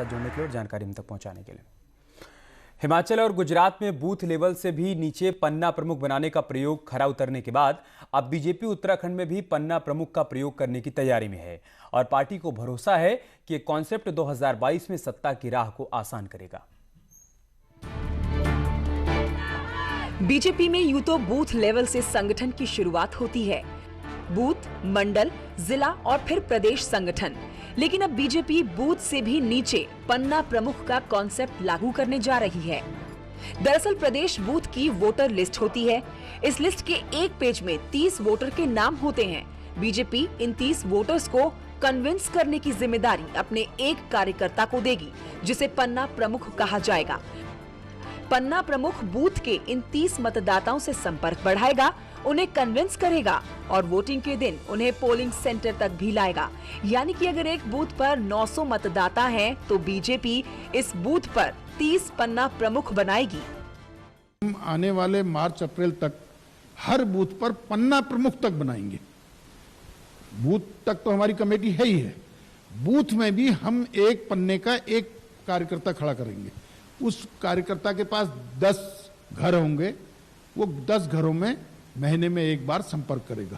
जुड़ने के लिए और जानकारी हम तक पहुंचाने के लिए। हिमाचल और गुजरात में बूथ लेवल से भी नीचे पन्ना प्रमुख बनाने का प्रयोग खरा उतरने के बाद अब बीजेपी उत्तराखंड में भी पन्ना प्रमुख का प्रयोग करने की तैयारी में है और पार्टी को भरोसा है कि ये कॉन्सेप्ट 2022 में सत्ता की राह को आसान करेगा। बीजेपी में यूं तो बूथ लेवल से संगठन की शुरुआत होती है, बूथ, मंडल, जिला और फिर प्रदेश संगठन। लेकिन अब बीजेपी बूथ से भी नीचे पन्ना प्रमुख का कॉन्सेप्ट लागू करने जा रही है। दरअसल प्रदेश बूथ की वोटर लिस्ट होती है। इस लिस्ट के एक पेज में 30 वोटर के नाम होते हैं। बीजेपी इन 30 वोटर्स को कन्विंस करने की जिम्मेदारी अपने एक कार्यकर्ता को देगी, जिसे पन्ना प्रमुख कहा जाएगा। पन्ना प्रमुख बूथ के इन 30 मतदाताओं से संपर्क बढ़ाएगा, उन्हें कन्विंस करेगा और वोटिंग के दिन उन्हें पोलिंग सेंटर तक भी लाएगा। यानी कि अगर एक बूथ पर 900 मतदाता हैं, तो बीजेपी इस बूथ पर 30 पन्ना प्रमुख बनाएगी। हम आने वाले मार्च अप्रैल तक हर बूथ पर पन्ना प्रमुख तक बनाएंगे। बूथ तक तो हमारी कमेटी है ही है, बूथ में भी हम एक पन्ने का एक कार्यकर्ता खड़ा करेंगे। उस कार्यकर्ता के पास 10 घर होंगे, वो 10 घरों में महीने में एक बार संपर्क करेगा।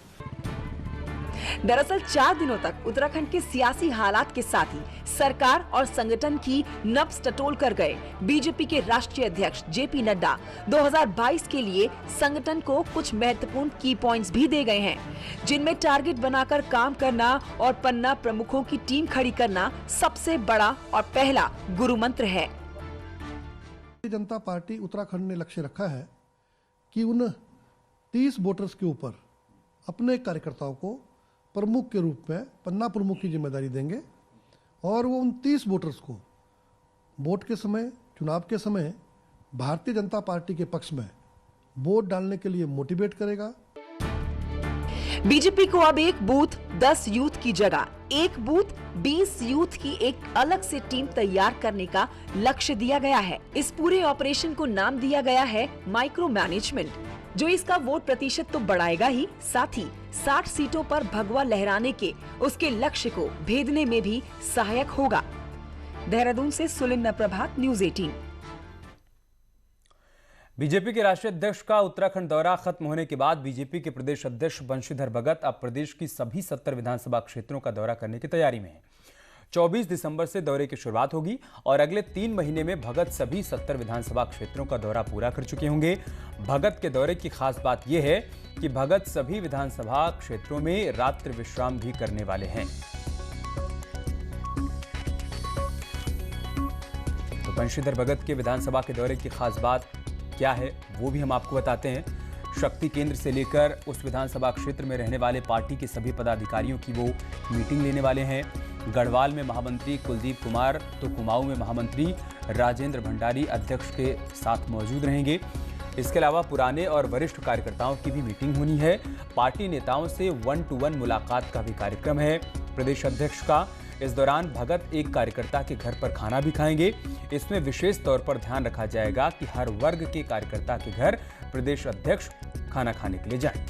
दरअसल 4 दिनों तक उत्तराखंड के सियासी हालात के साथ ही सरकार और संगठन की नब्ज टटोल कर गए बीजेपी के राष्ट्रीय अध्यक्ष जेपी नड्डा 2022 के लिए संगठन को कुछ महत्वपूर्ण की पॉइंट्स भी दे गए हैं, जिनमें टारगेट बनाकर काम करना और पन्ना प्रमुखों की टीम खड़ी करना सबसे बड़ा और पहला गुरु मंत्र है। भारतीय जनता पार्टी उत्तराखंड ने लक्ष्य रखा है कि उन 30 वोटर्स के ऊपर अपने कार्यकर्ताओं को प्रमुख के रूप में पन्ना प्रमुख की जिम्मेदारी देंगे और वो उन 30 वोटर्स को वोट के समय, चुनाव के समय भारतीय जनता पार्टी के पक्ष में वोट डालने के लिए मोटिवेट करेगा। बीजेपी को अब एक बूथ 10 यूथ की जगह एक बूथ 20 यूथ की एक अलग से टीम तैयार करने का लक्ष्य दिया गया है। इस पूरे ऑपरेशन को नाम दिया गया है माइक्रो मैनेजमेंट, जो इसका वोट प्रतिशत तो बढ़ाएगा ही, साथ ही 60 सीटों पर भगवा लहराने के उसके लक्ष्य को भेदने में भी सहायक होगा। देहरादून से सुलिंदर प्रभात, न्यूज़ 18। बीजेपी के राष्ट्रीय अध्यक्ष का उत्तराखंड दौरा खत्म होने के बाद बीजेपी के प्रदेश अध्यक्ष बंशीधर भगत अब प्रदेश की सभी 70 विधानसभा क्षेत्रों का दौरा करने की तैयारी में हैं। 24 दिसंबर से दौरे की शुरुआत होगी और अगले 3 महीने में भगत सभी 70 विधानसभा क्षेत्रों का दौरा पूरा कर चुके होंगे। भगत के दौरे की खास बात यह है कि भगत सभी विधानसभा क्षेत्रों में रात्रि विश्राम भी करने वाले हैं। तो बंशीधर भगत के विधानसभा के दौरे की खास बात क्या है वो भी हम आपको बताते हैं। शक्ति केंद्र से लेकर उस विधानसभा क्षेत्र में रहने वाले पार्टी के सभी पदाधिकारियों की वो मीटिंग लेने वाले हैं। गढ़वाल में महामंत्री कुलदीप कुमार तो कुमाऊं में महामंत्री राजेंद्र भंडारी अध्यक्ष के साथ मौजूद रहेंगे। इसके अलावा पुराने और वरिष्ठ कार्यकर्ताओं की भी मीटिंग होनी है। पार्टी नेताओं से 1-to-1 मुलाकात का भी कार्यक्रम है प्रदेश अध्यक्ष का। इस दौरान भगत एक कार्यकर्ता के घर पर खाना भी खाएंगे। इसमें विशेष तौर पर ध्यान रखा जाएगा कि हर वर्ग के कार्यकर्ता के घर प्रदेश अध्यक्ष खाना खाने के लिए जाएं।